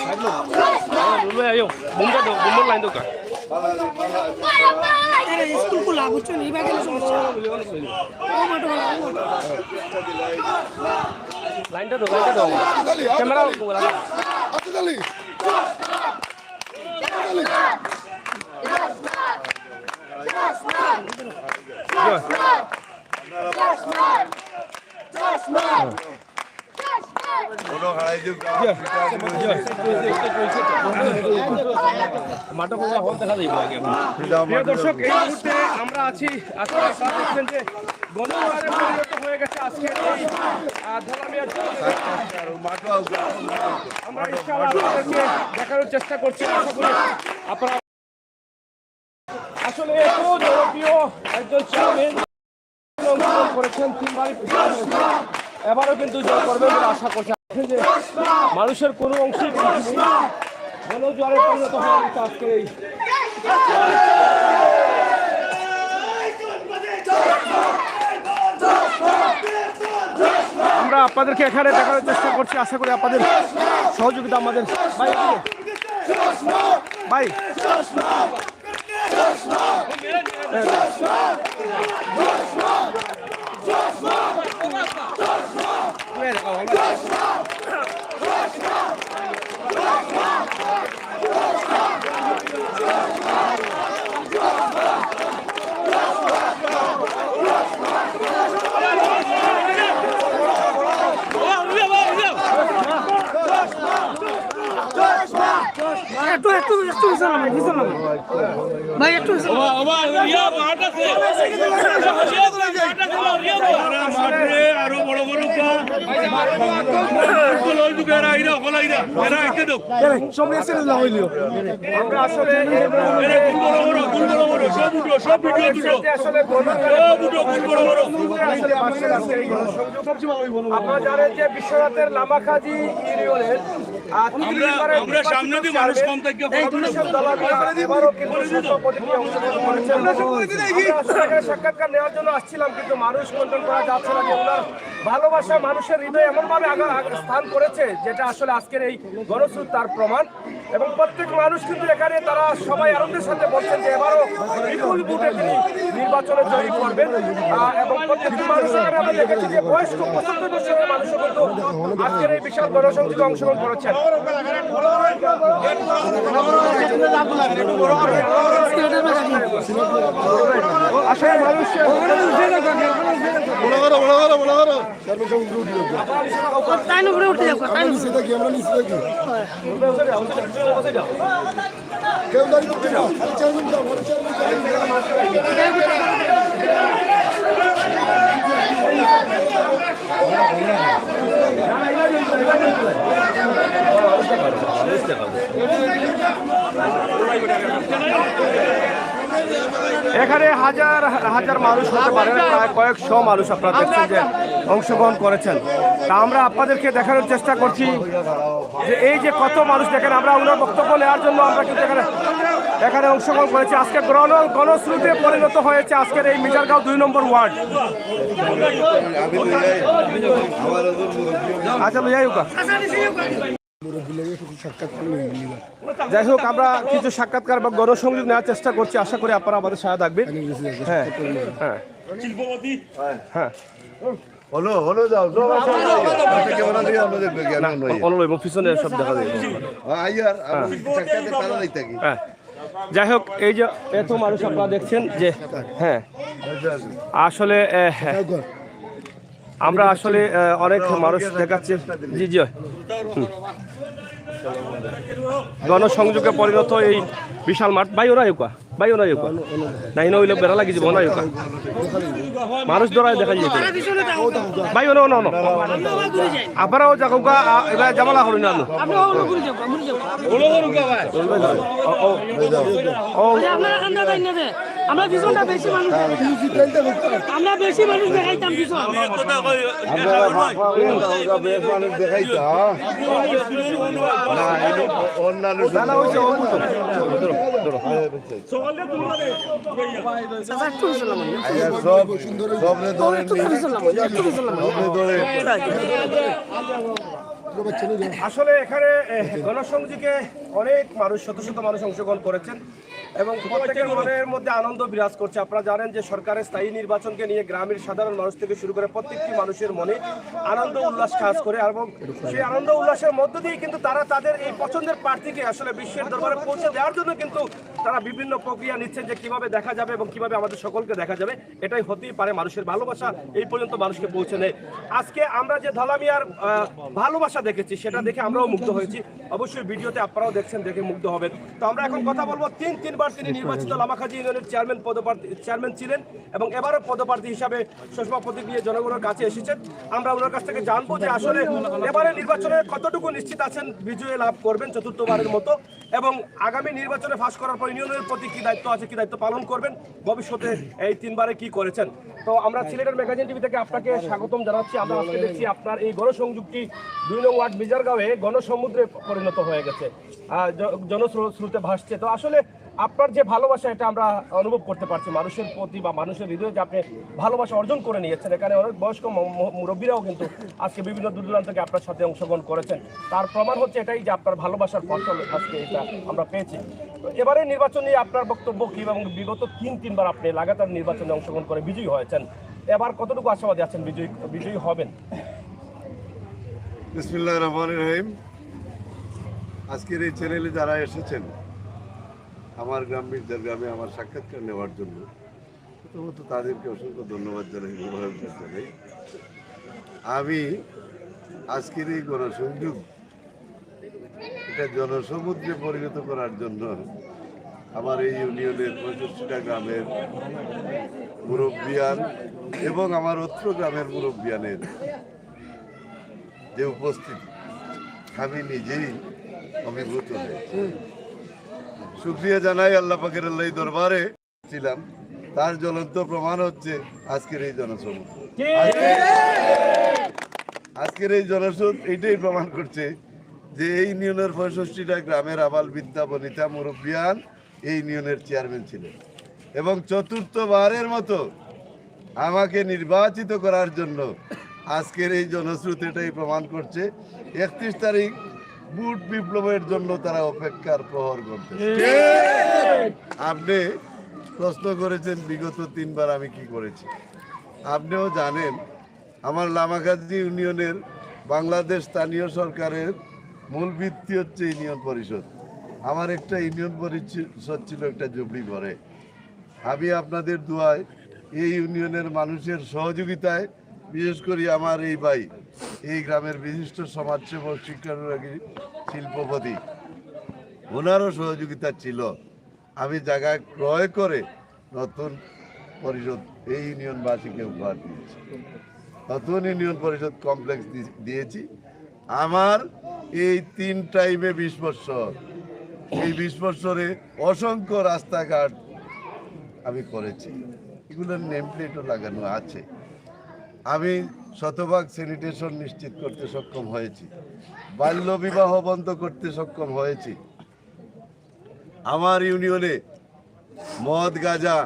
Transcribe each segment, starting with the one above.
dulu ayo bumbu dong bumbu lain tuh kan school খোলা বুঝছো নি এবার গেলে সমস্যা lain tuh kamera দর্শক এই মুহূর্তে আমরা আছি দেখছেন যে গণমাধ্যমে পরিণত হয়ে গেছে আজকে এই ধলামিয়ার আমরা ইনশাআল্লাহ আপনাদেরকে দেখানোর চেষ্টা করছি আশা করি আপনারা আসলে এত জনপ্রিয় একজন চেয়ারম্যান করেছেন তিনবারই এবারও কিন্তু জয় করবেন বলে আশা করছে যে মানুষের কোনো অংশই গণজোয়ারে পরিণত হয়ে গেছে আজকে এই আমরা আপনাদেরকে এখানে দেখানোর চেষ্টা করছি আশা করি আপনাদের সহযোগিতা আমাদের ভাই ভাই একটু আরো বড় বড় আপনারা জানেন যে বিশ্বনাথের লামাখাজি ইউনিয়নের আমরা সামনে দিয়ে মানুষ কম থেকে সাক্ষাৎকার নেওয়ার জন্য আসছিলাম কিন্তু মানুষ কন্ট্রোল করা যাচ্ছে না যে ওনার ভালোবাসা মানুষের হৃদয়ে এমনভাবে স্থান করেছে যেটা আসলে আজকের এই গণস্রোত তার প্রমাণ এবং প্রত্যেক মানুষ কিন্তু এখানে তারা সবাই আনন্দের সাথে বলছেন যে এবারও বিপুল ভোটে তিনি নির্বাচনে জয়ী করবেন এবং প্রত্যেকটি মানুষ এখানে আমরা দেখেছি যে বয়স্ক 75 বছরের মানুষও কিন্তু আজকের এই বিশাল গণসংযোগে অংশগ্রহণ করেছেন আসলে মানুষ এখানে হাজার হাজার মানুষ হতে পারে প্রায় কয়েকশো মানুষ আপনারা দেখছেন যে অংশগ্রহণ করেছেন তা আমরা আপনাদেরকে দেখানোর চেষ্টা করছি যে এই যে কত মানুষ দেখেন আমরা ওনার বক্তব্য নেওয়ার জন্য আমরা কিন্তু এখানে অংশগ্রহণ করেছি আজকে গণস্রোতে পরিণত হয়েছে আজকের এই মিটারগাঁও 2 নম্বর ওয়ার্ড আচ্ছা যাই হোক আমরা কিছু সাক্ষাৎকার বা গণসংযোগ নেওয়ার চেষ্টা করছি আশা করি আপনারা আমাদের সাথে থাকবেন হ্যাঁ হ্যাঁ হ্যাঁ পিছনে সব দেখা যায় যাই হোক এই যে এত মানুষ আপনারা দেখছেন যে হ্যাঁ আসলে আমরা আসলে অনেক মানুষ দেখাচ্ছি জি জি গণসংযোগে পরিণত এই বিশাল মাঠ বাই ওরা নাই নইলে বেড়া লাগি যাব না মানুষ ধরায় দেখা যেতে বাই ওনো আপনারাও যাকুকা এবার জামালা হল না আমরা পিছনটা বেশি মানুষ আমরা বেশি মানুষ দেখাইতাম পিছন আসলে এখানে গণসংযোগে অনেক মানুষ, শত শত মানুষ অংশগ্রহণ করেছেন এবং প্রত্যেকের মনের মধ্যে আনন্দ বিরাজ করছে। আপনারা জানেন যে সরকারের স্থায়ী নির্বাচনকে নিয়ে গ্রামের সাধারণ মানুষ থেকে শুরু করে প্রত্যেকটি মানুষের মনে আনন্দ উল্লাস কাজ করে এবং সেই আনন্দ উল্লাসের মধ্য দিয়ে কিন্তু তারা তাদের এই পছন্দের প্রার্থীকে আসলে বিশ্বের দরবারে পৌঁছে দেওয়ার জন্য কিন্তু তারা বিভিন্ন প্রক্রিয়া নিচ্ছেন যে কিভাবে দেখা যাবে এবং কিভাবে আমাদের সকলকে দেখা যাবে। এটাই হতেই পারে মানুষের ভালোবাসা এই পর্যন্ত মানুষকে পৌঁছে নেয়। আজকে আমরা যে ধলামিয়ার ভালোবাসা দেখেছি সেটা দেখে আমরাও মুগ্ধ হয়েছি। অবশ্যই ভিডিওতে আপনারাও দেখছেন, দেখে মুগ্ধ হবেন। তো আমরা এখন কথা বলবো তিনবার তিনি নির্বাচিত লামাখাজি ইউনিয়নের চেয়ারম্যান ছিলেন এবং এবারও পদপ্রার্থী হিসাবে সুষমা প্রতীক নিয়ে জনগণের কাছে এসেছেন। আমরা ওনার কাছ থেকে জানবো যে আসলে এবারে নির্বাচনে কতটুকু নিশ্চিত আছেন বিজয় লাভ করবেন চতুর্থবারের মতো, এবং আগামী নির্বাচনে ফাঁস করার পর ইউনিয়নের প্রতি কি দায়িত্ব আছে, কি দায়িত্ব পালন করবেন, ভবিষ্যতে এই তিনবারে কি করেছেন। তো আমরা সিলেটের ম্যাগাজিন টিভি থেকে আপনাকে স্বাগতম জানাচ্ছি। আমরা আজকে দেখছি আপনার এই গণসংযোগটি 2 নং ওয়ার্ড বিজারগাঁওয়ে গণসমুদ্রে পরিণত হয়ে গেছে, জনস্রোতে ভাসছে। তো আসলে আপনার যে ভালোবাসা এটা আমরা অনুভব করতে পারছি মানুষের প্রতি বা মানুষের হৃদয়ে যে আপনি ভালোবাসা অর্জন করে নিয়েছেন। এখানে অনেক বয়স্ক মুরব্বীরাও কিন্তু আজকে বিভিন্ন দূর দূরান্ত থেকে আপনার সাথে অংশগ্রহণ করেছেন। তার প্রমাণ হচ্ছে এটাই যে আপনার ভালোবাসার ফসল আজকে এটা আমরা পেয়েছি। তো এবারে নির্বাচন নিয়ে আপনার বক্তব্য কি, এবং বিগত তিনবার আপনি লাগাতার নির্বাচনে অংশগ্রহণ করে বিজয়ী হয়েছেন, এবার কতটুকু আশাবাদী আছেন বিজয়ী হবেন? বিসমিল্লাহির রহমানির রহিম। আজকের এই চ্যানেলে যারা এসেছেন আমার গ্রামে আমার সাক্ষাৎকার নেওয়ার জন্য প্রথমত তাদেরকে অসংখ্য ধন্যবাদ জানাই। আমি আজকের এই গণসংযোগ এটা জনসমুদ্রে পরিণত করার জন্য আমার এই ইউনিয়নের 65টা গ্রামের মুরব্বিয়ান এবং আমার অত্র গ্রামের মুরব্বিয়ানের যে উপস্থিতি আমি নিজেই অভিভূত হয়েছি। শুকরিয়া জানাই আল্লাহ পাকের আল্লাহ দরবারে ছিলাম, তার জ্বলন্ত প্রমাণ হচ্ছে আজকের এই জনসমুদ্র। আজকের এই জনসমুদ্র এইটাই প্রমাণ করছে যে এই ইউনিয়নের 65টা গ্রামের আবাল বৃদ্ধা বনিতা মুরব্বিয়ান এই ইউনিয়নের চেয়ারম্যান ছিলেন এবং চতুর্থবারের মতো আমাকে নির্বাচিত করার জন্য আজকের এই জনস্রোত এটাই প্রমাণ করছে। 31 তারিখ বুট বিপ্লবের জন্য তারা অপেক্ষার প্রহর করতে। আপনি প্রশ্ন করেছেন বিগত 3বার আমি কি করেছি। আপনিও জানেন আমার লামাখাজি ইউনিয়নের বাংলাদেশ স্থানীয় সরকারের মূল ভিত্তি হচ্ছে ইউনিয়ন পরিষদ। আমার একটা ইউনিয়ন পরিষদ ছিল একটা জুবলি ঘরে। আমি আপনাদের দোয়ায় এই ইউনিয়নের মানুষের সহযোগিতায়, বিশেষ করে আমার এই ভাই এই গ্রামের বিশিষ্ট সমাজসেবক শিক্ষানুরাগী শিল্পপতি, ওনারও সহযোগিতা ছিল। আমি জায়গা ক্রয় করে নতুন পরিষদ এই ইউনিয়নবাসীকে উপহার দিয়েছি, নতুন ইউনিয়ন পরিষদ কমপ্লেক্স দিয়েছি। আমার এই 3 টাইমে 20 বছর, এই 20 বছরে অসংখ্য রাস্তাঘাট আমি করেছি, এগুলোর নেম প্লেটও লাগানো আছে। আমি শতভাগ স্যানিটেশন নিশ্চিত করতে সক্ষম হয়েছি, বাল্য বিবাহ বন্ধ করতে সক্ষম হয়েছি। আমার ইউনিয়নে মদ গাঁজা,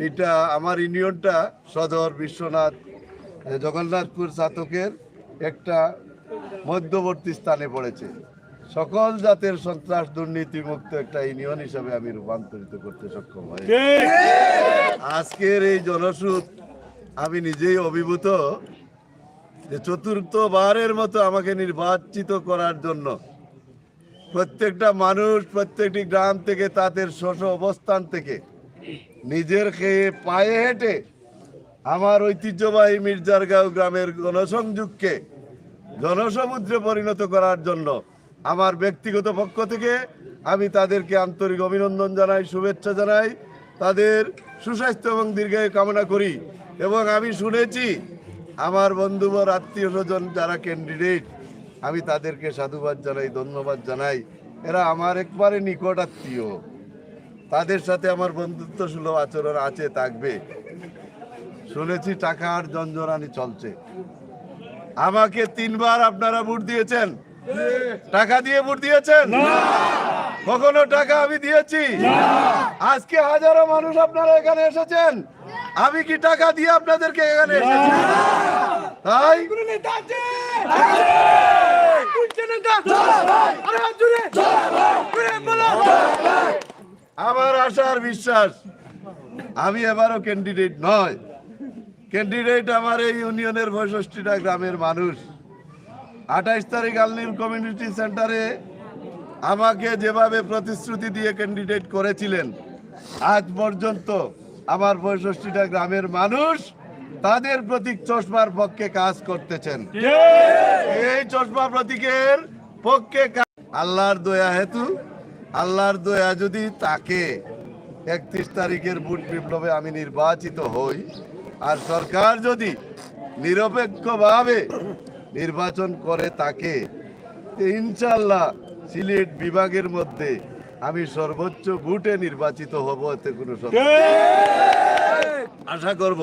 এটা আমার ইউনিয়নটা সদর বিশ্বনাথ জগন্নাথপুর চাতকের একটা মধ্যবর্তী স্থানে পড়েছে। সকল জাতের সন্ত্রাস দুর্নীতি মুক্ত একটা ইউনিয়ন হিসাবে আমি রূপান্তরিত করতে সক্ষম হয়েছি। আজকের এই জনস্রোত আমি নিজেই অভিভূত যে চতুর্থবারের মতো আমাকে নির্বাচিত করার জন্য প্রত্যেকটা মানুষ প্রত্যেকটি গ্রাম থেকে তাদের স্ব অবস্থান থেকে নিজের খেয়ে পায়ে হেঁটে আমার ঐতিহ্যবাহী মির্জারগাঁও গ্রামের গণসংযোগকে জনসমুদ্রে পরিণত করার জন্য আমার ব্যক্তিগত পক্ষ থেকে আমি তাদেরকে আন্তরিক অভিনন্দন জানাই, শুভেচ্ছা জানাই, তাদের সুস্বাস্থ্য এবং দীর্ঘায়ু কামনা করি। এবং আমি শুনেছি আমার বন্ধুবর আত্মীয় স্বজন যারা ক্যান্ডিডেট, আমি তাদেরকে সাধুবাদ জানাই, ধন্যবাদ জানাই। এরা আমার একবারে নিকট আত্মীয়, তাদের সাথে আমার বন্ধুত্ব সুলভ আচরণ আছে, থাকবে। শুনেছি টাকার জঞ্জরানি চলছে। আমাকে 3বার আপনারা ভোট দিয়েছেন, টাকা দিয়ে ভোট দিয়েছেন? কখনো টাকা আমি দিয়েছি? আজকে হাজারো মানুষ আপনারা এখানে এসেছেন, আমি কি টাকা দিয়ে আপনাদেরকে এখানে এসেছি? তাই আমার আশার বিশ্বাস আমি এবারও ক্যান্ডিডেট নয়, ক্যান্ডিডেট আমার এই ইউনিয়নের ৬৫টা গ্রামের মানুষ। ২৮ তারিখ আলনীল কমিউনিটি সেন্টারে আমাকে যেভাবে প্রতিশ্রুতি দিয়ে ক্যান্ডিডেট করেছিলেন, আজ পর্যন্ত আমার ৬৫টা গ্রামের মানুষ তাদের প্রতীক চশমার পক্ষে কাজ করতেছেন। এই চশমা প্রতীকের পক্ষে আল্লাহর দয়া হেতু, আল্লাহর দয়া যদি তাকে ৩১ তারিখের ভোট বিপ্লবে আমি নির্বাচিত হই, আর সরকার যদি নিরপেক্ষভাবে নির্বাচন করে তাকে, ইনশাল্লাহ সিলেট বিভাগের মধ্যে আমি সর্বোচ্চ ভোটে নির্বাচিত হব। এতে কোনো সন্দেহ নেই। আশা করব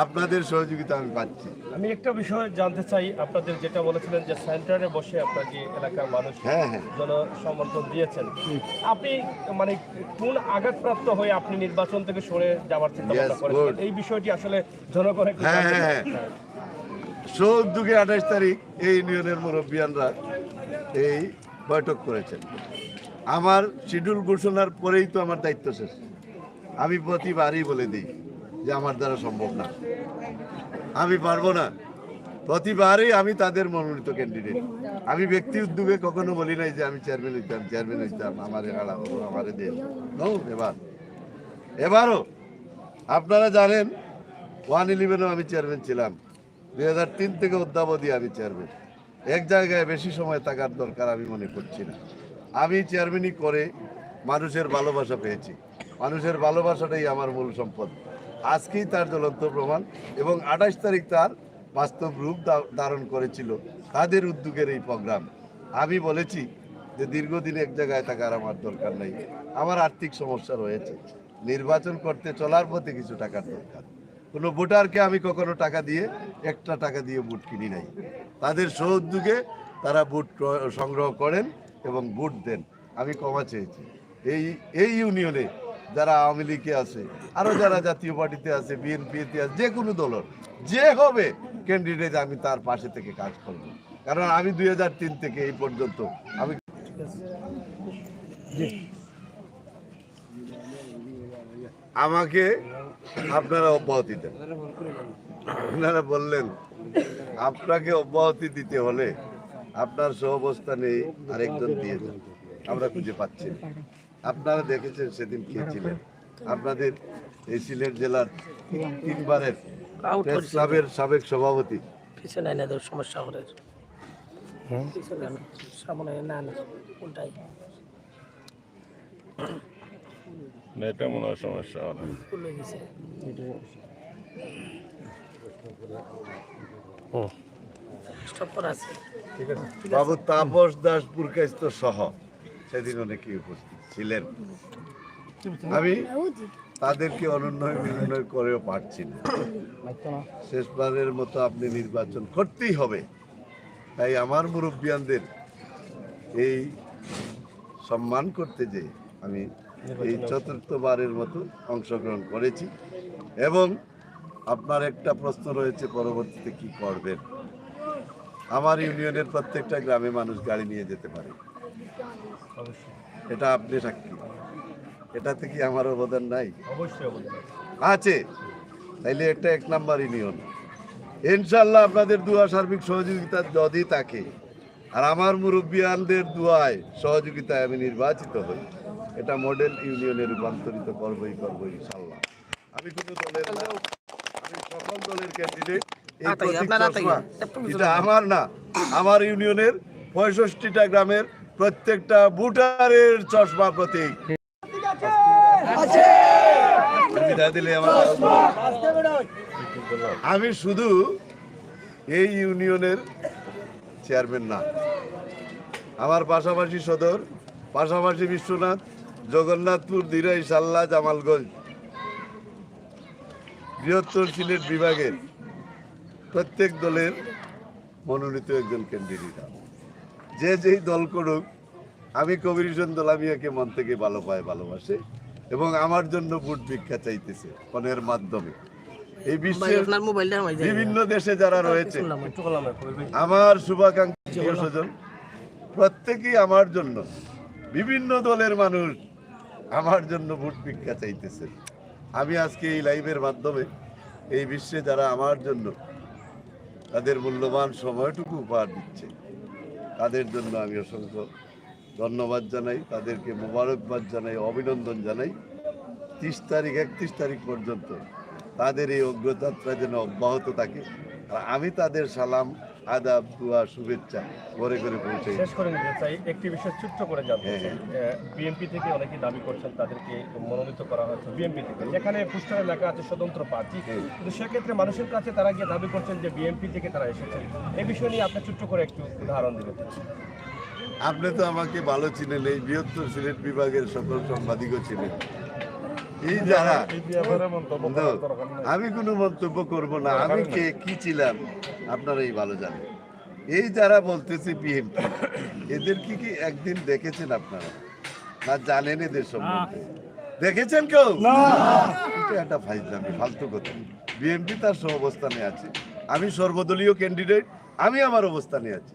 আপনাদের সহযোগিতা আমি পাচ্ছি। আমি একটা বিষয় জানতে চাই, আপনাদের যেটা বলেছিলেন যে সেন্টারে বসে আপনাকে এলাকার মানুষ জনসমর্থন দিয়েছেন, আপনি মানে কোন আঘাতপ্রাপ্ত হয়ে আপনি নির্বাচন থেকে সরে যাওয়ার চিন্তা ভাবনা করেছেন? এই বিষয়টি আসলে জনগণের উদ্যোগে ২৮ তারিখ এই ইউনিয়নের মুরব্বিয়ানরা এই বৈঠক করেছেন। আমার শিডিউল ঘোষণার পরেই তো আমার দায়িত্ব শেষ। আমি প্রতিবারই বলে দিই যে আমার দ্বারা সম্ভব না, আমি পারবো না। প্রতিবারই আমি তাদের মনোনীত ক্যান্ডিডেট। আমি ব্যক্তি উদ্যোগে কখনো বলি নাই যে আমি চেয়ারম্যান হইতাম, আমার আমারে দেব। এবারও আপনারা জানেন 111-এও আমি চেয়ারম্যান ছিলাম, 2003 থেকে অদ্যাবধি আমি চেয়ারম্যান। এক জায়গায় বেশি সময় থাকার দরকার আমি মনে করছি না। আমি চেয়ারম্যানই করে মানুষের ভালোবাসা পেয়েছি, মানুষের ভালোবাসাটাই আমার মূল সম্পদ। আজকেই তার জ্বলন্ত প্রমাণ, এবং 28 তারিখ তার বাস্তব রূপ ধারণ করেছিল তাদের উদ্যোগের এই প্রোগ্রাম। আমি বলেছি যে দীর্ঘদিন এক জায়গায় থাকার আমার দরকার নেই, আমার আর্থিক সমস্যা রয়েছে, নির্বাচন করতে চলার পথে কিছু টাকার দরকার। কোনো ভোটারকে আমি কখনো টাকা দিয়ে, একটা টাকা দিয়ে ভোট কিনি নাই। তাদের সহযোগে তারা ভোট সংগ্রহ করেন এবং ভোট দেন। আমি ক্ষমা চেয়েছি। এই ইউনিয়নে যারা আওয়ামী লীগে আছে, আরো যারা জাতীয় পার্টিতে আছে, বিএনপিতে আছে, যে কোনো দলের যে হবে ক্যান্ডিডেট, আমি তার পাশে থেকে কাজ করব। কারণ আমি 2003 থেকে এই পর্যন্ত আমি আমাকে আপনারা অব্যাহতি দেন। আপনারা বললেন আপনাকে অব্যাহতি দিতে হলে আপনার সহাবস্থানে আরেকজন দিয়ে দেন, আমরা খুঁজে পাচ্ছি না। আপনারা দেখেছেন সেদিন কে ছিলেন। আপনাদের এই সিলেট জেলার 3 বারের প্রেস ক্লাবের সাবেক সভাপতি সমস্যা করে সামনে না কোনটাই এটা মনে হয় সমস্যা হবে। বাবু তাপস দাস পুরকাইস্ত সহ সেদিন অনেকে উপস্থিত ছিলেন। আমি তাদেরকে অনুন্নয় বিনয় করেও পারছি না। শেষবারের মতো আপনি নির্বাচন করতেই হবে, তাই আমার মুরব্বিয়ানদের এই সম্মান করতে যে আমি এই ৪র্থবারের মতো অংশগ্রহণ করেছি। এবং আপনার একটা প্রশ্ন রয়েছে পরবর্তীতে কি করবেন। আমার ইউনিয়নের প্রত্যেকটা গ্রামে মানুষ গাড়ি নিয়ে যেতে পারে, এটা আপনি সাক্ষী। এটাতে কি আমার অবদান নাই? আছে। তাইলে একটা 1 নাম্বার ইউনিয়ন। ইনশাল্লাহ আপনাদের দোয়া, সার্বিক সহযোগিতা যদি থাকে, আর আমার মুরব্বিয়ানদের দোয়ায় সহযোগিতায় আমি নির্বাচিত হই, এটা মডেল ইউনিয়নে রূপান্তরিত করবই ইনশাল্লাহ। আমি কোনো দলের না, আমি সকল দলের ক্যান্ডিডেট। এই প্রতীক চশমা এটা আমার না, আমার ইউনিয়নের 65টা গ্রামের প্রত্যেকটা ভোটারের চশমা প্রতীক। আমি শুধু এই ইউনিয়নের চেয়ারম্যান না, আমার পাশাপাশি সদর, পাশাপাশি বিশ্বনাথ, জগন্নাথপুর, দিরাই, সাল্লা, জামালগঞ্জ, বৃহত্তর সিলেট বিভাগের প্রত্যেক দলের মনোনীত একজন ক্যান্ডিডেট। যে যেই দল করুক, আমি কবির হোসেন দলামিয়াকে মন থেকে ভালোবাসে এবং আমার জন্য ভোট ভিক্ষা চাইতেছে ফোনের মাধ্যমে। এই বিশ্বের বিভিন্ন দেশে যারা রয়েছে, আমার শুভাকাঙ্ক্ষী স্বজন প্রত্যেকেই আমার জন্য, বিভিন্ন দলের মানুষ আমার জন্য ভোট ভিক্ষা চাইতেছে। আমি আজকে এই লাইভের মাধ্যমে এই বিশ্বে যারা আমার জন্য তাদের মূল্যবান সময়টুকু উপহার দিচ্ছে, তাদের জন্য আমি অসংখ্য ধন্যবাদ জানাই, তাদেরকে মোবারকবাদ জানাই, অভিনন্দন জানাই। 30 তারিখ 31 তারিখ পর্যন্ত তাদের এই অগ্রযাত্রা যেন অব্যাহত থাকে, আর আমি তাদের সালাম, আদাব, দোয়া, শুভেচ্ছা ঘরে ঘরে পৌঁছে। শেষ করে নিতে চাই একটি বিষয় ছোট্ট করে জানতে হ্যাঁ, চাই। বিএনপি থেকে অনেকে দাবি করছেন তাদেরকে মনোনীত করা হয়েছে বিএনপি থেকে, যেখানে পোস্টারে লেখা আছে স্বতন্ত্র প্রার্থী, কিন্তু সেক্ষেত্রে মানুষের কাছে তারা গিয়ে দাবি করছেন যে বিএনপি থেকে তারা এসেছেন। এই বিষয় নিয়ে আপনি ছোট্ট করে একটু উদাহরণ দিবেন। আপনি তো আমাকে ভালো চিনেন, এই বৃহত্তর সিলেট বিভাগের সকল সাংবাদিকও ছিলেন। এই যারা, আমি কোনো মন্তব্য করব না, আমি কে কি ছিলাম আপনারাই ভালো জানেন। এই যারা বলতেছে বিএনপি, এদের কি একদিন দেখেছেন আপনারা, না জানেন এদের সম্বন্ধে? দেখেছেন কেউ? এটা একটা ফাইজলামি, ফালতু কথা। বিএনপি তার সহ অবস্থানে আছে, আমি সর্বদলীয় ক্যান্ডিডেট, আমি আমার অবস্থানে আছি।